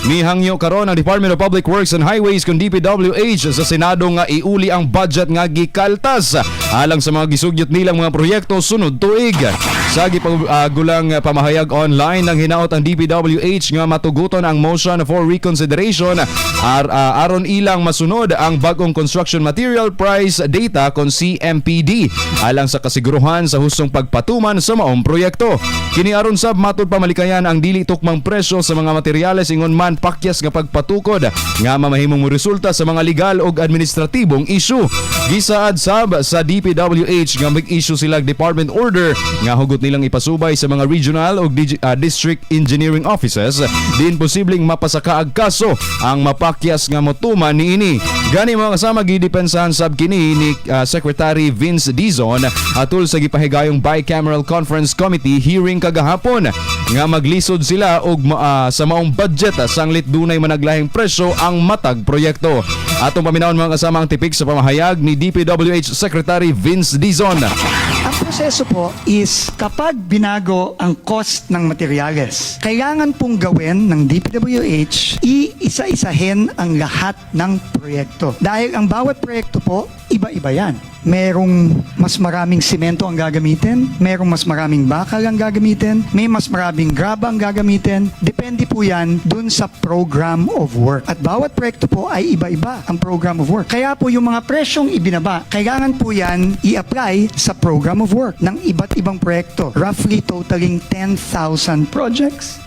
Mihangyo karon ang Department of Public Works and Highways kung DPWH sa Senado nga i-uli ang budget nga gikaltas alang sa mga gisugyot nilang mga proyekto sunod tuig. Sa gipagulang pamahayag online ng hinaot ang DPWH nga matuguton ang motion for reconsideration aron ilang masunod ang bagong construction material price data kon CMPD alang sa kasiguruhan sa hustong pagpatuman sa maong proyekto. Kini aron sab matud pamalikayan ang dili tukmang presyo sa mga materyales ingon man pakyas nga pagpatukod nga mamahimong resulta sa mga legal ug administratibong issue. Gisaad sab sa DPWH nga mag-issue sila department order nga hugot nilang ipasubay sa mga regional ug district engineering offices din posibleng mapasakaag kaso ang mapakyas nga motuman niini. Gani mga kasama gidepensahan sab kini ni Secretary Vince Dizon atol sa gipahigayong bicameral conference committee hearing kagahapon nga maglisod sila og sa maong budget sanglit dunay managlahing presyo ang matag proyekto. Atong paminawon mga kasama ang tipik sa pamahayag ni DPWH Secretary Vince Dizon. Ang proseso po is kapag binago ang cost ng materyales, kailangan pong gawin ng DPWH iisa-isahin ang lahat ng proyekto. Dahil ang bawat proyekto po, iba-iba yan. Merong mas maraming simento ang gagamitin, merong mas maraming bakal ang gagamitin, may mas maraming graba ang gagamitin. Depende po yan dun sa program of work. At bawat proyekto po ay iba-iba ang program of work. Kaya po yung mga presyong ibinaba, kailangan po yan i-apply sa program of work ng iba't ibang proyekto. Roughly totaling 10,000 projects.